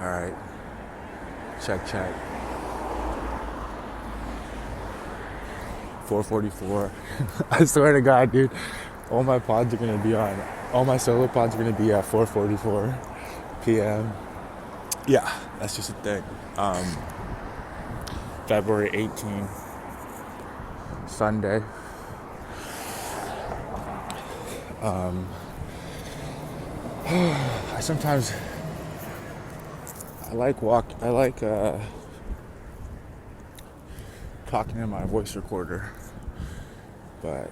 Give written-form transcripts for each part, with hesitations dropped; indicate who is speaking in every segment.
Speaker 1: All right. Check. 4:44. I swear to God, dude. All my pods are gonna be on. All my solo pods are gonna be at 4:44 p.m. Yeah, that's just a thing. February 18th, Sunday. I sometimes I like talking in my voice recorder, but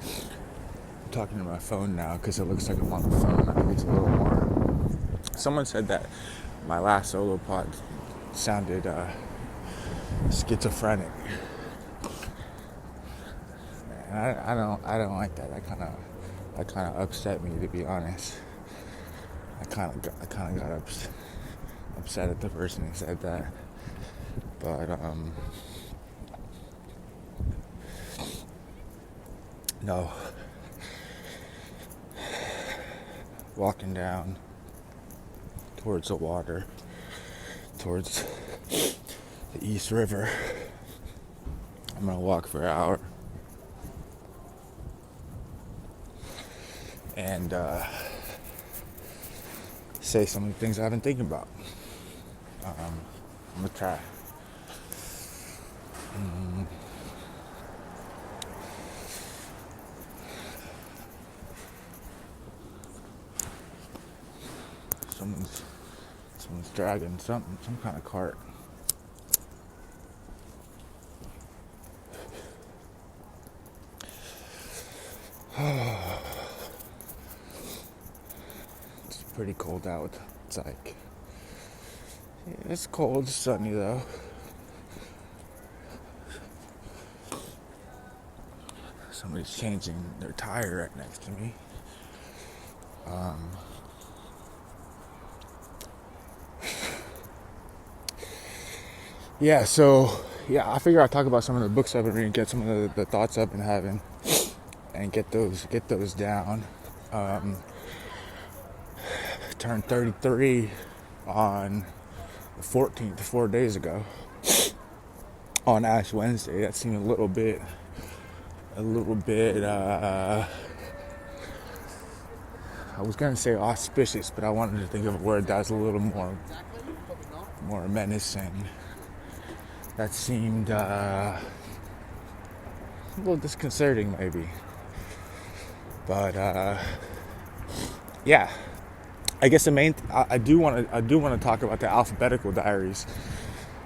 Speaker 1: I'm talking to my phone now because it looks like I'm on the phone. I think it's a little more. Someone said that my last solo pod sounded schizophrenic. And I don't like that. That kind of upset me, to be honest. I kind of got upset at the person who said that, but no. Walking down towards the water, towards the East River. I'm gonna walk for an hour and say some of the things I've been thinking about. I'm gonna try. Someone's dragging some kind of cart. It's pretty cold out. It's cold, sunny though. Somebody's changing their tire right next to me. I figure I'll talk about some of the books I've been reading, get some of the thoughts I've been having, and get those down. Turned 33 on the 14th, 4 days ago, on Ash Wednesday. That seemed a little bit. I was gonna say auspicious, but I wanted to think of a word that was a little more menacing. That seemed a little disconcerting, maybe. But yeah, I guess the main. I do want to talk about the Alphabetical Diaries,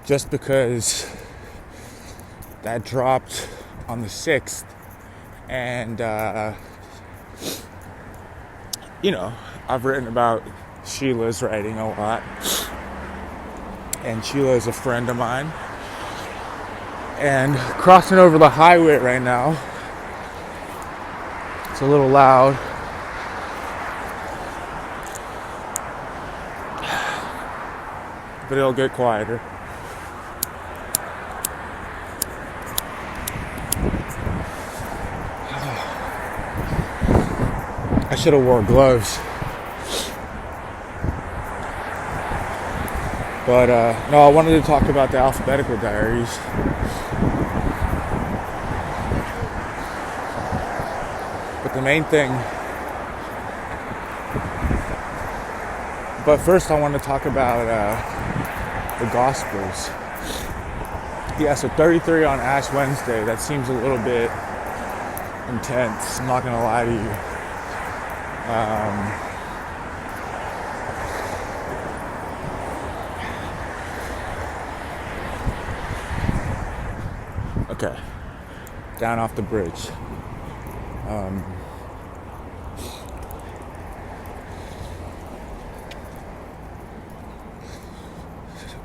Speaker 1: just because that dropped on the 6th, and I've written about Sheila's writing a lot, and Sheila is a friend of mine. And crossing over the highway right now, it's a little loud. But it'll get quieter. I should have wore gloves. But no, I wanted to talk about the Alphabetical Diaries. But the main thing. But first, I want to talk about the Gospels. Yeah, so 33 on Ash Wednesday. That seems a little bit intense. I'm not gonna lie to you. Okay, down off the bridge. A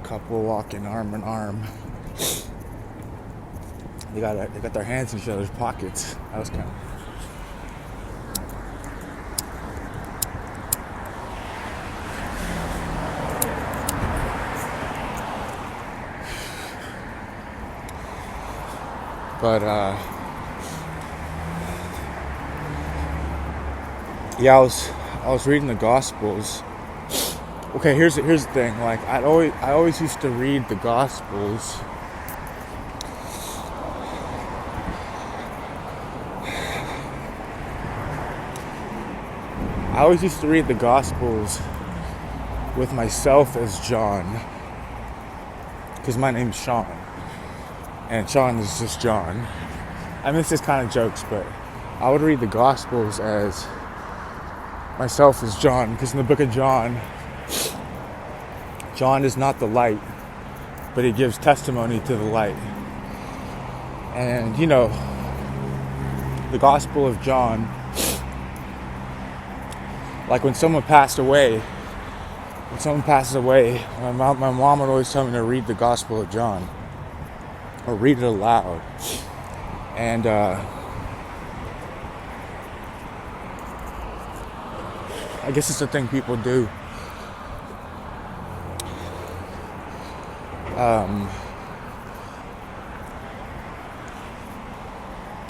Speaker 1: couple walking arm in arm. They got their hands in each other's pockets. That was kind of. But I was reading the Gospels, Okay, here's the thing. Like I always used to read the Gospels. I always used to read the Gospels with myself as John, because my name's Sean, and Sean is just John. I mean, this is kind of jokes, but I would read the Gospels as myself as John, because in the book of John, John is not the light, but he gives testimony to the light. And, you know, the Gospel of John, like when someone passes away, my mom would always tell me to read the Gospel of John, or read it aloud. And I guess it's a thing people do.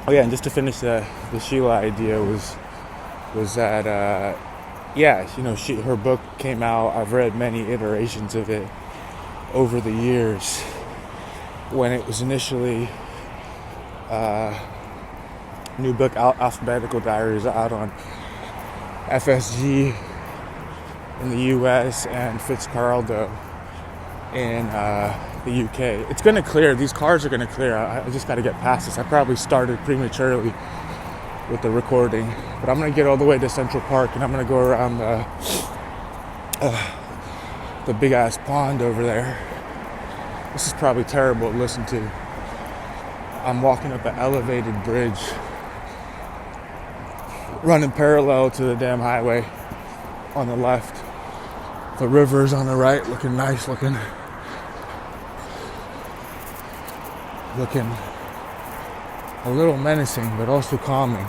Speaker 1: Oh yeah, and just to finish the Sheila idea was that yeah, you know, her book came out. I've read many iterations of it over the years. When it was initially new book, Alphabetical Diaries, out on FSG in the US and Fitzcarraldo in the UK. It's gonna clear. These cars are gonna clear. I just got to get past this. I probably started prematurely with the recording, but I'm gonna get all the way to Central Park, and I'm gonna go around the big ass pond over there. This is probably terrible to listen to. I'm walking up an elevated bridge, running parallel to the damn highway on the left. The river's on the right, looking nice, looking a little menacing, but also calming.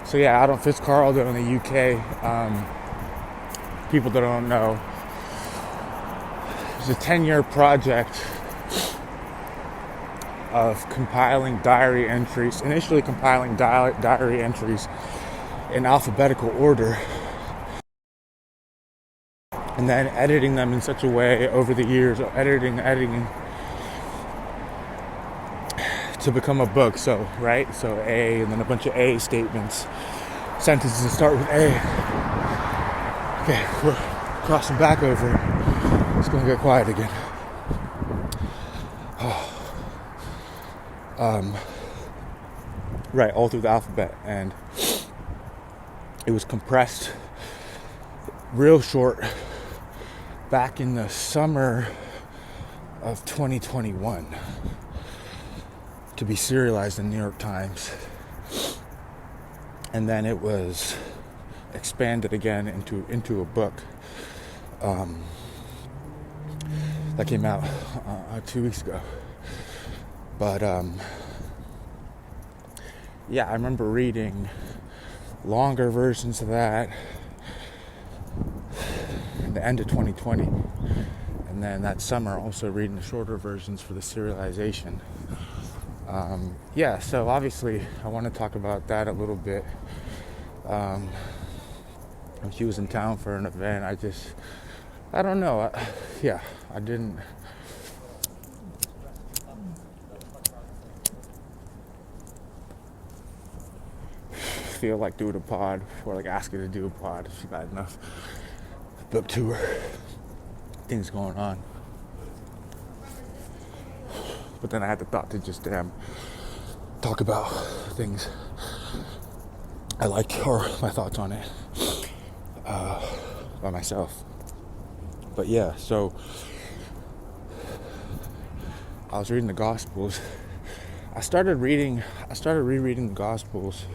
Speaker 1: So yeah, out on Fitzcarraldo in the UK, people that don't know, it's a 10-year project of compiling diary entries, initially compiling diary entries in alphabetical order, and then editing them in such a way over the years, editing to become a book. So, right? So A, and then a bunch of A statements. Sentences that start with A. Okay, we're crossing back over. It's gonna get quiet again. Right, all through the alphabet, and it was compressed real short back in the summer of 2021 to be serialized in the New York Times, and then it was expanded again into a book that came out 2 weeks ago. But yeah, I remember reading longer versions of that at the end of 2020, and then that summer also reading the shorter versions for the serialization. Yeah, so obviously I want to talk about that a little bit. When she was in town for an event, I don't know. I didn't feel like doing a pod, or like asking to do a pod. She got enough book tour things going on. But then I had the thought to just talk about things I like, or my thoughts on it by myself. But yeah, so I was reading the Gospels. I started rereading the Gospels.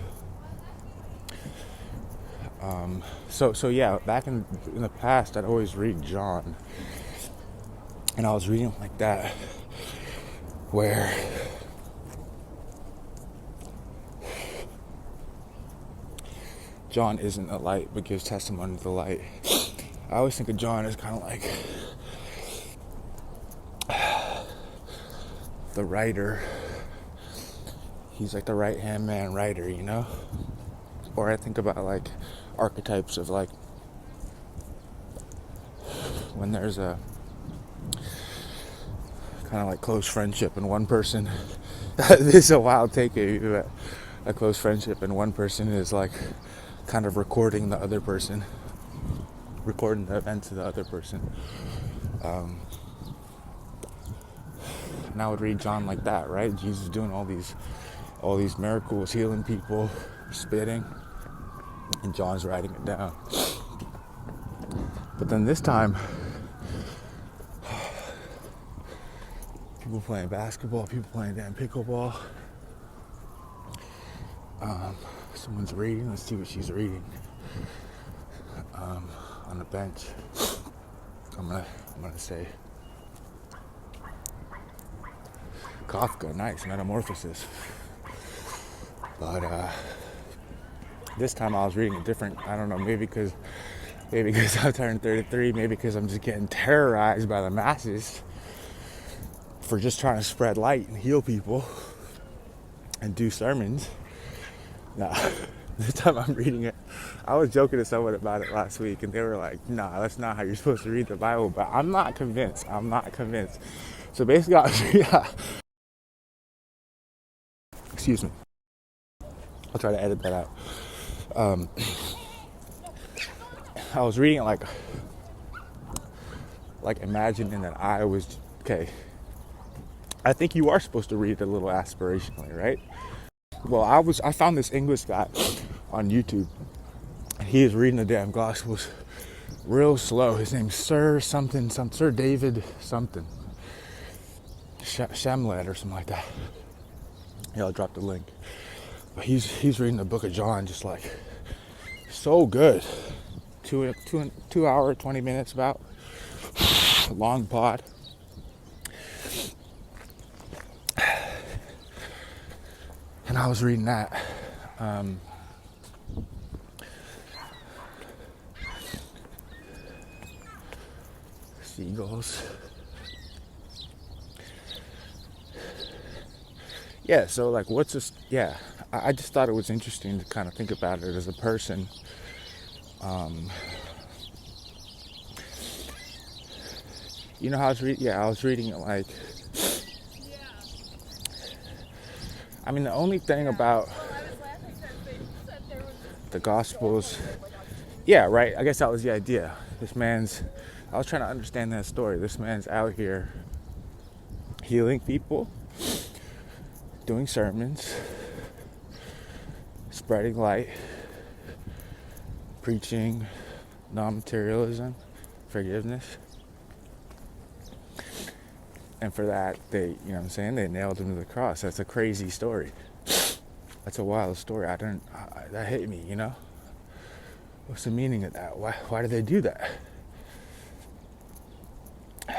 Speaker 1: So yeah, back in the past, I'd always read John, and I was reading like that, where John isn't a light, but gives testimony to the light. I always think of John as kind of like the writer. He's like the right-hand man writer, you know? Or I think about like archetypes of like when there's a kind of like close friendship and one person this is a wild take of you, but a close friendship and one person is like kind of recording the other person, recording the events of the other person. And I would read John like that, right? Jesus doing all these miracles, healing people, spitting, and John's writing it down. But then this time, people playing basketball, people playing damn pickleball. Someone's reading. Let's see what she's reading. On the bench. I'm gonna say Kafka, nice, Metamorphosis. But this time I was reading a different, I don't know, maybe because I turned 33, maybe because I'm just getting terrorized by the masses for just trying to spread light and heal people and do sermons. Nah, this time I'm reading it. I was joking to someone about it last week, and they were like, nah, that's not how you're supposed to read the Bible, but I'm not convinced. So basically, excuse me. I'll try to edit that out. I was reading it like imagining that I was, okay, I think you are supposed to read it a little aspirationally, right? Well, I found this English guy on YouTube, and he is reading the damn Gospels real slow. His name's Sir David something. Shamlet or something like that. Yeah, I'll drop the link. But he's reading the book of John just like so good. 2 hour, 20 minutes about. Long pod. And I was reading that. Seagulls. Yeah, so like what's this? Yeah, I just thought it was interesting to kind of think about it as a person. You know how I was reading it like, I mean, the only thing about the Gospels, yeah, right, I guess that was the idea. I was trying to understand that story. This man's out here healing people, doing sermons, spreading light, preaching non-materialism, forgiveness. And for that, they nailed him to the cross. That's a crazy story. That's a wild story. That hit me, What's the meaning of that? Why did they do that? And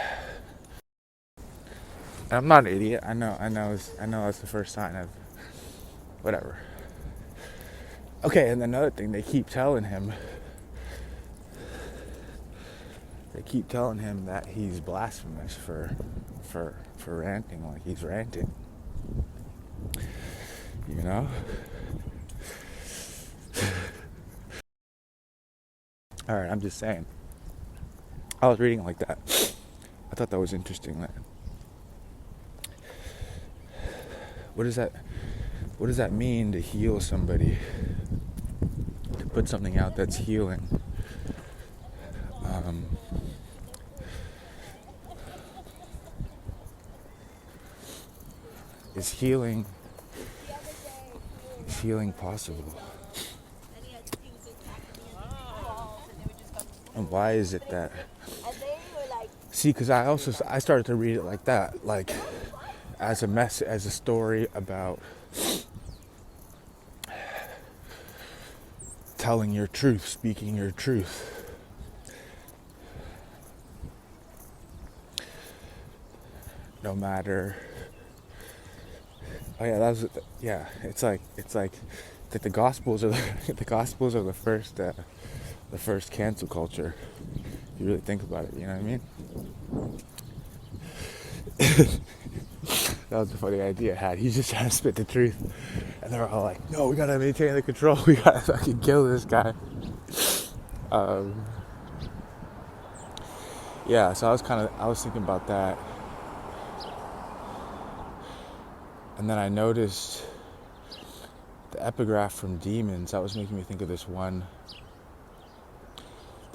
Speaker 1: I'm not an idiot. I know that's the first sign of whatever. Okay, and another thing, they keep telling him that he's blasphemous for ranting like he's ranting. Alright, I'm just saying. I was reading it like that. I thought that was interesting. What does that mean to heal somebody? To put something out that's healing? Is healing possible? And why is it that? See, because I started to read it like that, like as a story about telling your truth, speaking your truth. No matter. Oh yeah, it's like that the Gospels are the first cancel culture. If you really think about it, you know what I mean? That was a funny idea I had. He's just trying to spit the truth, and they're all like, "No, we gotta maintain the control. We gotta fucking kill this guy." Um, yeah, so I was thinking about that, and then I noticed the epigraph from Demons. That was making me think of this one.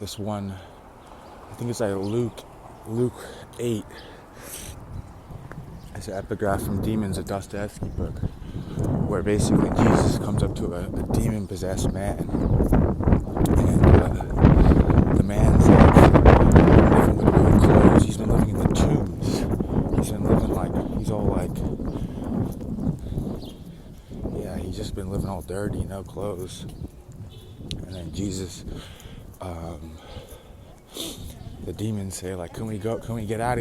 Speaker 1: I think it's like Luke 8. It's an epigraph from Demons, a Dostoevsky book, where basically Jesus comes up to a demon-possessed man, and the man's like living with no clothes. He's been living in the tombs. He's been living like he's all like, yeah, he's just been living all dirty, no clothes. And then Jesus, the demons say like, can we get out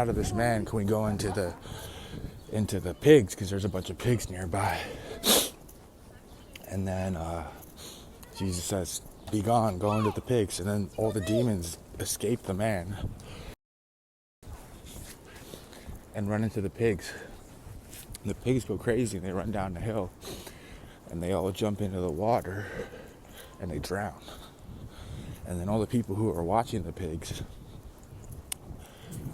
Speaker 1: of this man? Can we go into the pigs? Because there's a bunch of pigs nearby. And then Jesus says, be gone, go into the pigs. And then all the demons escape the man and run into the pigs. And the pigs go crazy and they run down the hill. And they all jump into the water and they drown. And then all the people who are watching the pigs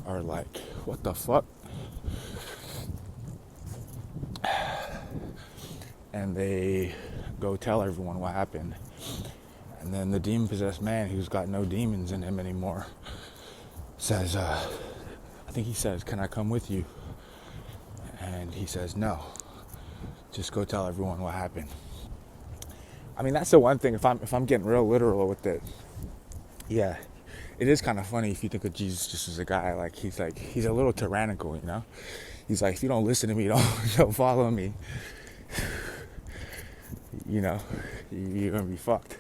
Speaker 1: are like, what the fuck? And they go tell everyone what happened. And then the demon-possessed man, who's got no demons in him anymore, says, I think he says, can I come with you? And he says, no, just go tell everyone what happened. I mean, that's the one thing, if I'm getting real literal with it, yeah, it is kind of funny if you think of Jesus just as a guy, like he's a little tyrannical, you know? He's like, if you don't listen to me, don't follow me, you know, you're gonna be fucked.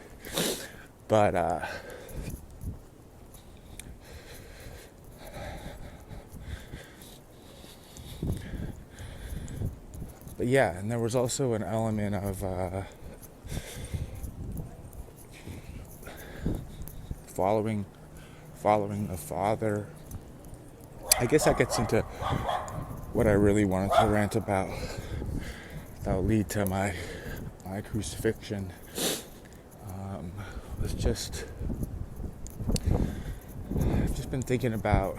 Speaker 1: But yeah, and there was also an element of following the Father. I guess that gets into what I really wanted to rant about. That'll lead to my crucifixion. Was just I've just been thinking about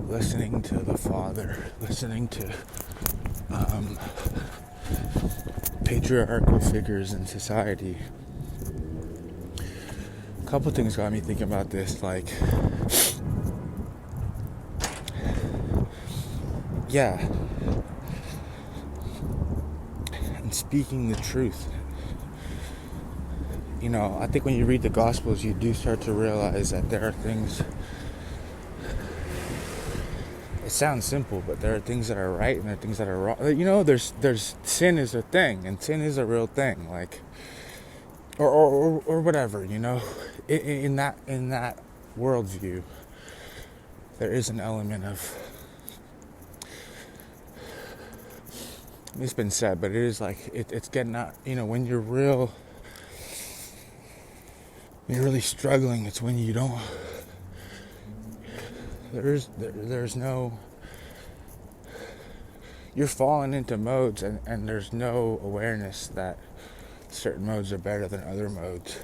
Speaker 1: listening to the Father, listening to patriarchal figures in society. A couple things got me thinking about this, like, yeah, and speaking the truth. You know, I think when you read the Gospels, you do start to realize that there are things, it sounds simple, but there are things that are right and there are things that are wrong. You know, there's sin is a thing, and sin is a real thing, like, or whatever, you know. In that worldview, there is an element of, it's been said, but it is like, it's getting out, you know, when you're really struggling, it's when you don't, there's no, you're falling into modes and there's no awareness that certain modes are better than other modes.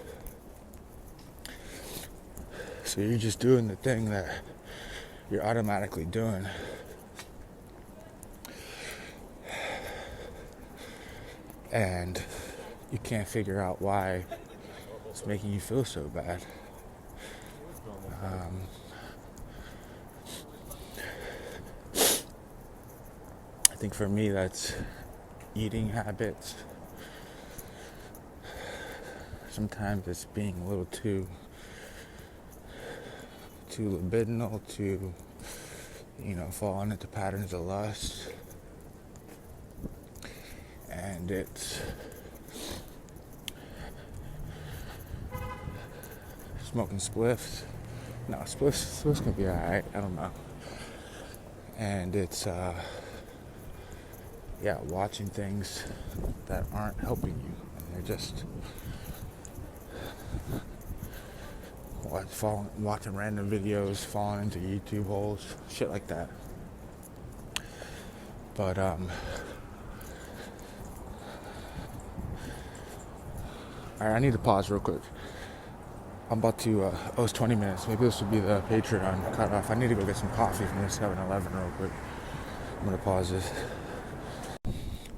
Speaker 1: So you're just doing the thing that you're automatically doing. And you can't figure out why it's making you feel so bad. I think for me that's eating habits. Sometimes it's being a little too libidinal, too, you know, falling into patterns of lust. And it's smoking spliffs. No, spliffs can be alright, I don't know. And it's watching things that aren't helping you, and they're just watching random videos, falling into YouTube holes, shit like that. But Alright, I need to pause real quick. I'm about to, it's 20 minutes. Maybe this will be the Patreon cutoff. I need to go get some coffee from the 7-Eleven real quick. I'm going to pause this.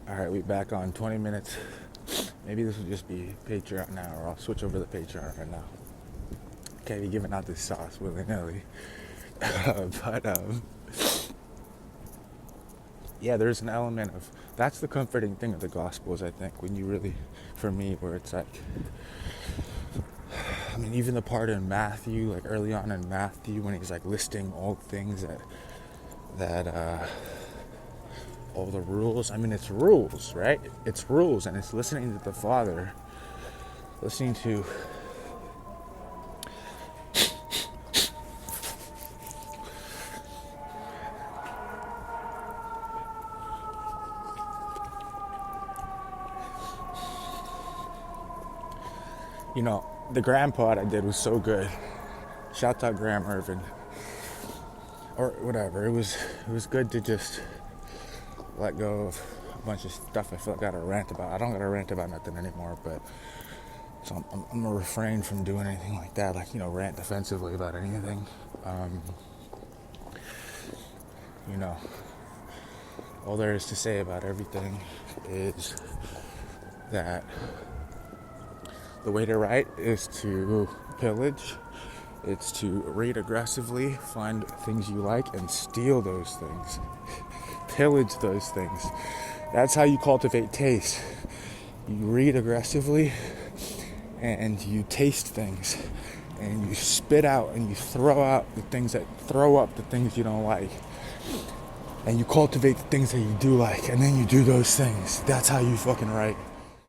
Speaker 1: Alright, we back on 20 minutes. Maybe this will just be Patreon now, or I'll switch over to Patreon right now. Can't be giving out this sauce willy-nilly. Yeah, there's an element of, that's the comforting thing of the Gospels, I think, when you really, for me, where it's like, I mean, even the part in Matthew, like early on in Matthew, when he's like listing all the things that all the rules, I mean, it's rules, right? It's rules, and it's listening to the Father, listening to, you know, the Graham pod I did was so good. Shout out Graham Irvin. Or whatever. It was good to just let go of a bunch of stuff I felt I gotta rant about. I don't gotta rant about nothing anymore, but so I'm gonna refrain from doing anything like that, like, you know, rant defensively about anything. You know, all there is to say about everything is that the way to write is to pillage. It's to read aggressively, find things you like, and steal those things. Pillage those things. That's how you cultivate taste. You read aggressively, and you taste things. And you spit out, and you throw out the things that throw up the things you don't like. And you cultivate the things that you do like, and then you do those things. That's how you fucking write.